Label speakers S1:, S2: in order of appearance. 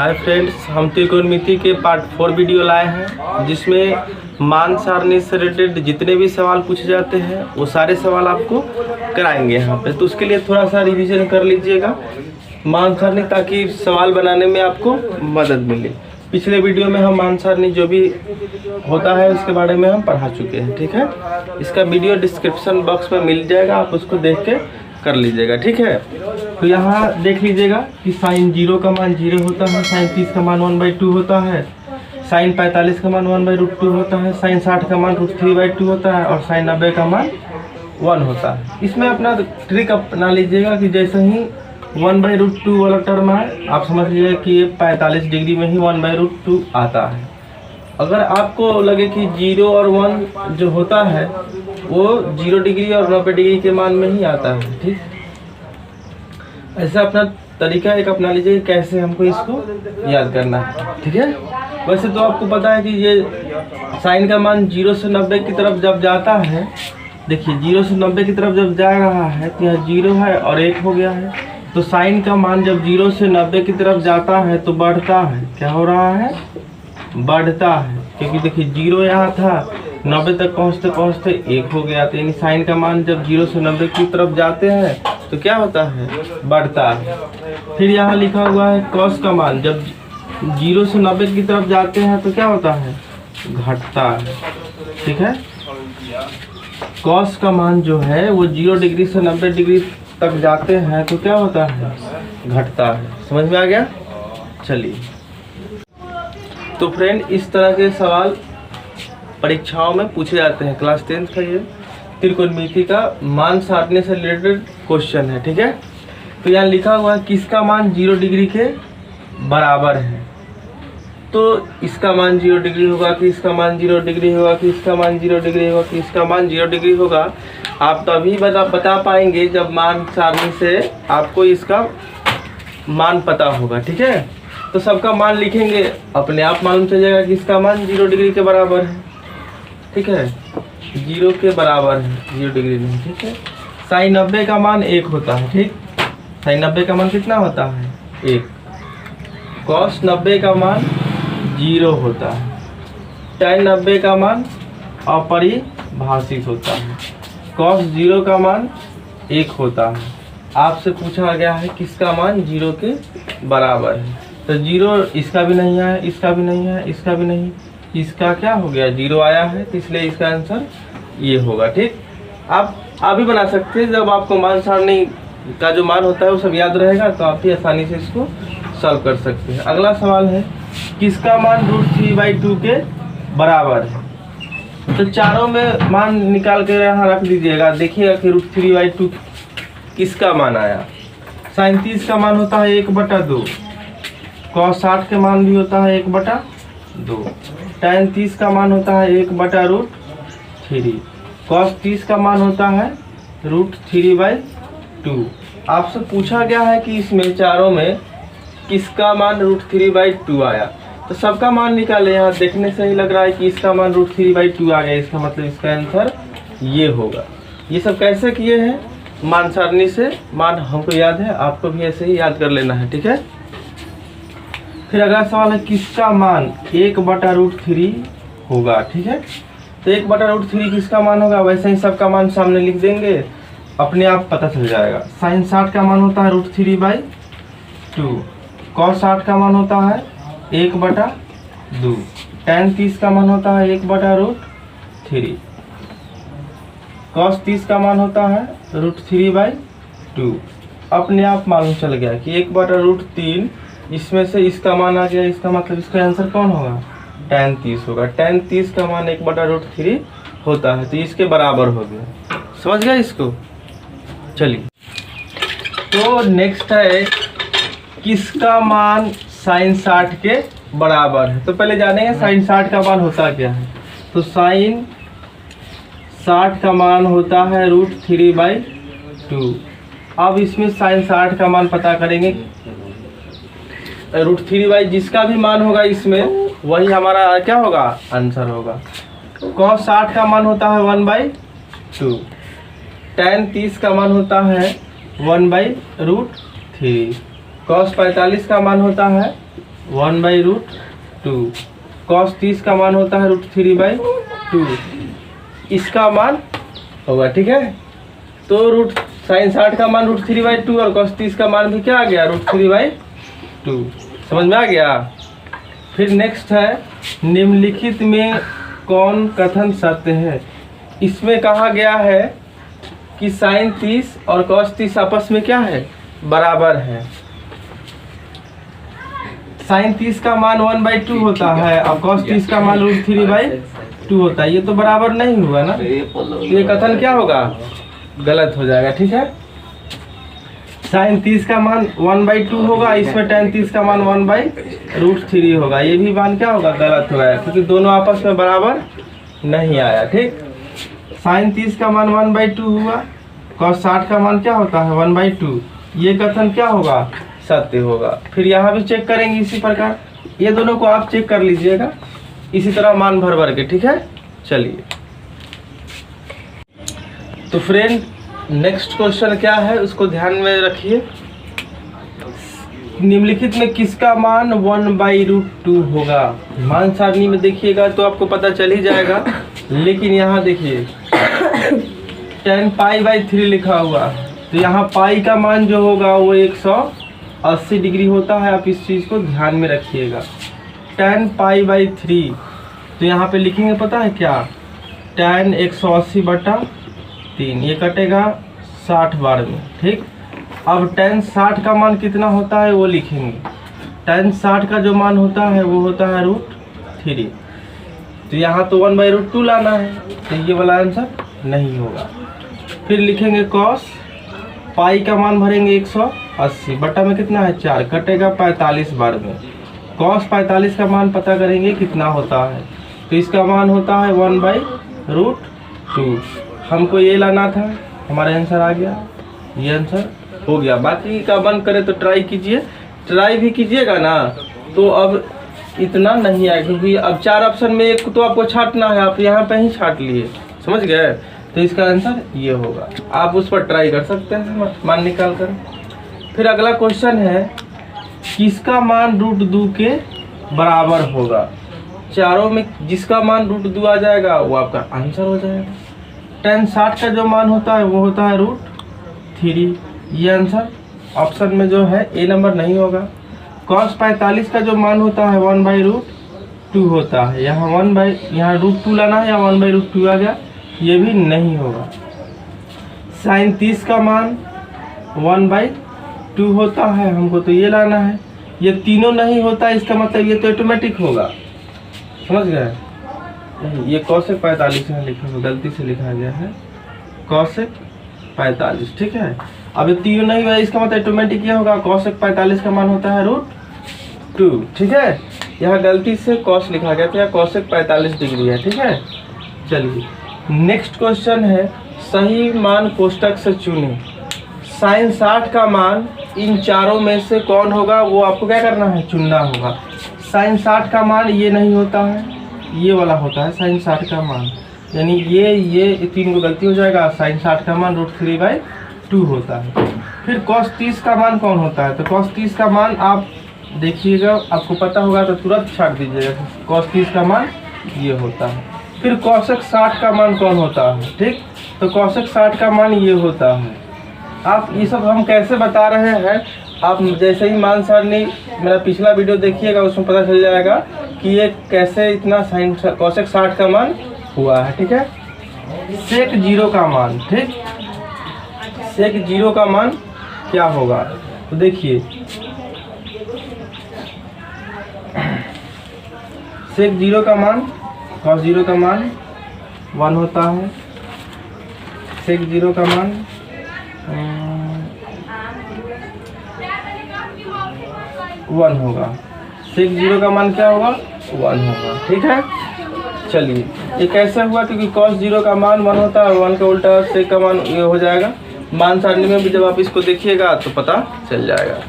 S1: Hi friends, हम त्रिकोणमिति के part 4 video लाए हैं जिसमें मान सारणी से रिलेटेड जितने भी सवाल पूछे जाते हैं वो सारे सवाल आपको कराएंगे यहाँ पे। तो उसके लिए थोड़ा सा रिवीजन कर लीजिएगा मान सारणी, ताकि सवाल बनाने में आपको मदद मिले। पिछले वीडियो में हम मान सारणी जो भी होता है उसके बारे में हम पढ़ा चुके हैं, ठीक है। इसका वीडियो डिस्क्रिप्शन बॉक्स में मिल जाएगा, आप उसको देख के कर लीजिएगा, ठीक है। तो यहाँ देख लीजिएगा कि साइन 0 का मान 0 होता है, साइन 30 का मान 1/2 होता है, साइन 45 का मान 1/√2 होता है, साइन 60 का मान √3/2 होता है और साइन 90 का मान 1 होता है। इसमें अपना ट्रिक अपना लीजिएगा कि जैसे ही 1/√2 वाला टर्म है आप समझ लीजिए कि ये 45 डिग्री में ही 1/√2 आता है। अगर आपको लगे कि 0 और 1 जो होता है वो 0 डिग्री और 90 डिग्री के मान में ही आता है, ठीक। ऐसा अपना तरीका एक अपना लीजिए कैसे हमको इसको याद करना है, ठीक है। वैसे तो आपको पता है कि ये साइन का मान 0 से 90 की तरफ जब जाता है, देखिए 0 से 90 की तरफ जब जा रहा है तो यहाँ 0 है और 1 हो गया है। तो साइन का मान जब 0 से 90 की तरफ जाता है तो बढ़ता है। क्या हो रहा है? बढ़ता है, क्योंकि देखिए 0 यहाँ था, 90 तक पहुँचते पहुँचते 1 हो गया। तो यानी साइन का मान जब 0 से 90 की तरफ जाते हैं तो क्या होता है? बढ़ता है। फिर यहाँ लिखा हुआ है कॉस का मान जब 0 से 90 की तरफ जाते हैं तो क्या होता है? घटता है, ठीक है। कॉस का मान जो है वो 0 डिग्री से 90 डिग्री तक जाते हैं तो क्या होता है? घटता है। समझ में आ गया? चलिए, तो फ्रेंड इस तरह के सवाल परीक्षाओं में पूछे जाते हैं। क्लास 10th का ये त्रिकोणमिति का मान सारणी से रिलेटेड क्वेश्चन है, ठीक है। तो यहाँ लिखा हुआ है किसका मान 0 डिग्री के बराबर है। तो इसका मान 0 डिग्री होगा कि इसका मान 0 डिग्री होगा कि इसका मान 0 डिग्री होगा कि इसका मान 0 डिग्री होगा। आप तभी बता पाएंगे जब मान सारणी से आपको इसका मान पता होगा, ठीक है। तो सबका मान लिखेंगे, अपने आप मालूम चल जाएगा कि इसका मान 0 डिग्री के बराबर है, ठीक है। 0 के बराबर है, 0 डिग्री नहीं, ठीक है। साइन 90 का मान 1 होता है, ठीक। साइन 90 का मान कितना होता है? 1। कॉस 90 का मान 0 होता है। tan 90 का मान अपरिभाषित होता है। कॉस 0 का मान 1 होता है। आपसे पूछा गया है किसका मान 0 के बराबर है। तो 0 इसका भी नहीं है, इसका भी नहीं है, इसका भी नहीं, इसका क्या हो गया? 0 आया है, तो इसलिए इसका आंसर ये होगा, ठीक। आप भी बना सकते हैं। जब आपको मान सारणी का जो मान होता है वो सब याद रहेगा तो आप भी आसानी से इसको सॉल्व कर सकते हैं। अगला सवाल है किसका मान √3/2 के बराबर है। तो चारों में मान निकाल कर यहाँ रख दीजिएगा, देखिएगा कि √3/2 किसका मान आया। साइन 30 का मान होता है 1/2, कॉस 60 के मान भी होता है 1/2, tan 30 का मान होता है 1/√3, कॉस 30 का मान होता है √3/2। आपसे पूछा गया है कि इसमें चारों में किसका मान √3/2 आया। तो सबका मान निकाले। यहाँ देखने से ही लग रहा है कि इसका मान √3/2 आ गया, इसका मतलब इसका आंसर ये होगा। ये सब कैसे किए हैं? मान सारणी से। मान हमको याद है, आपको भी ऐसे ही याद कर लेना है, ठीक है। फिर अगला सवाल है किसका मान 1/√3 होगा, ठीक है। तो 1/√3 किसका मान होगा? वैसे ही सबका मान सामने लिख देंगे, अपने आप पता चल जाएगा। साइन 60 का मान होता है √3/2, कॉस 60 का मान होता है 1/2, tan 30 का मान होता है 1/√3, कॉस 30 का मान होता है √3/2। अपने आप मालूम चल गया कि 1/√3 इसमें से इसका मान आ गया, इसका मतलब इसका आंसर कौन होगा? tan 30 होगा। tan 30 का मान 1/√3 होता है, तो इसके बराबर हो गया। समझ गया इसको? चलिए, तो नेक्स्ट है किसका मान साइन 60 के बराबर है। तो पहले जानेंगे साइन 60 का मान होता क्या है। तो साइन 60 का मान होता है √3/2। अब इसमें साइन 60 का मान पता करेंगे। √3 जिसका भी मान होगा इसमें वही हमारा क्या होगा? आंसर होगा। कॉस 60 का मान होता है 1/2, tan 30 का मान होता है 1/√3, कॉस 45 का मान होता है 1/√2। cos 30 का मान होता है √3/2, इसका मान होगा। ठीक है, तो sin 60 का मान √3/2 और cos 30 का मान भी क्या आ गया √3/2। समझ में आ गया। फिर नेक्स्ट है निम्नलिखित में कौन कथन सत्य है। इसमें कहा गया है कि sin 30 और cos 30 आपस में क्या है, बराबर है। sin 30 का मान 1/2 होता है और cos 30 का मान √3/2 होता है। ये तो बराबर नहीं हुआ ना, ये कथन क्या होगा, गलत हो जाएगा। ठीक है, sin 30 का मान 1/2 होगा, इसमें tan 30 का मान 1/√3 होगा। ये भी मान क्या होगा, गलत होगा, क्योंकि दोनों आपस में बराबर नहीं आया। ठीक, sin 30 का मान 1/2 हुआ, cos 60 का मान क्या होता है 1/2। ये कथन क्या होगा, सत्य होगा। फिर यहाँ भी चेक करेंगे इसी प्रकार, ये दोनों को आप चेक कर लीजिएगा इसी तरह मान भर भर के। ठीक है, चलिए तो फ्रेंड नेक्स्ट क्वेश्चन क्या है उसको ध्यान में रखिए। निम्नलिखित में किसका मान 1/√2 होगा। मान सारणी में देखिएगा तो आपको पता चल ही जाएगा, लेकिन यहाँ देखिए tan π/3 लिखा हुआ, तो यहाँ पाई का मान जो होगा वो 180 डिग्री होता है। आप इस चीज़ को ध्यान में रखिएगा। tan π/3 तो यहाँ पे लिखेंगे पता है क्या, tan 180/3, ये कटेगा 60 बार में। ठीक, अब tan 60 का मान कितना होता है वो लिखेंगे। tan 60 का जो मान होता है वो होता है √3, तो यहाँ तो 1/√2 लाना है, तो ये वाला आंसर नहीं होगा। फिर लिखेंगे cos पाई का मान भरेंगे 180 बटा में कितना है 4, कटेगा 45 बार में। cos 45 का मान पता करेंगे कितना होता है, तो इसका मान होता है 1/√2। हमको ये लाना था, हमारा आंसर आ गया, ये आंसर हो गया। बाकी का मन करे तो ट्राई कीजिए, ट्राई भी कीजिएगा ना तो अब इतना नहीं आएगा, क्योंकि अब 4 ऑप्शन में एक तो आपको छांटना है, आप यहाँ पे ही छांट लिए, समझ गए। तो इसका आंसर ये होगा, आप उस पर ट्राई कर सकते हैं मान निकाल कर। फिर अगला क्वेश्चन है किसका मान √2 के बराबर होगा। चारों में जिसका मान √2 आ जाएगा वो आपका आंसर हो जाएगा। tan 60 का जो मान होता है वो होता है √3, ये आंसर ऑप्शन में जो है ए नंबर नहीं होगा। cos 45 का जो मान होता है 1/√2 होता है, यहाँ √2 लाना है, या 1/√2 आ गया, ये भी नहीं होगा। sin 30 का मान 1/2 होता है, हमको तो ये लाना है, ये तीनों नहीं होता, इसका मतलब ये तो ऑटोमेटिक होगा, समझ गए। नहीं, ये cosec 45 में लिखा हुआ, गलती से लिखा गया है cosec 45। ठीक है, अब ये तीनों नहीं हुआ, इसका मतलब ऑटोमेटिक ये होगा, cosec 45 का मान होता है √2। ठीक है, यहाँ गलती से cos लिखा गया था, यहाँ cosec 45 डिग्री है। ठीक है, चलिए नेक्स्ट क्वेश्चन है सही मान कोष्टक से चुनें। sin 60 का मान इन चारों में से कौन होगा वो आपको क्या करना है, चुनना होगा। sin 60 का मान ये नहीं होता है, ये वाला होता है sin 60 का मान, यानी ये 3 को गलती हो जाएगा। sin 60 का मान √3/2 होता है। फिर cos 30 का मान कौन होता है, तो cos 30 का मान आप देखिएगा, आपको पता होगा तो तुरंत छाट दीजिएगा, cos 30 का मान ये होता है। फिर cosec 60 का मान कौन होता है, ठीक, तो cosec 60 का मान ये होता है। आप ये सब हम कैसे बता रहे हैं, आप जैसे ही मान सारणी मेरा पिछला वीडियो देखिएगा उसमें पता चल जाएगा कि ये कैसे इतना sin cosec 60 का मान हुआ है। ठीक है, sec 0 का मान, ठीक, sec 0 का मान क्या होगा, तो देखिए sec 0 का मान cos 0 का मान 1 होता है, sec 0 का मान 1 होगा, sec 0 का मान क्या होगा 1 होगा। ठीक है, चलिए ये कैसे हुआ, क्योंकि cos 0 का मान 1 होता है, 1 का उल्टा sec का मान ये हो जाएगा। मान सारणी में भी जब आप इसको देखिएगा तो पता चल जाएगा।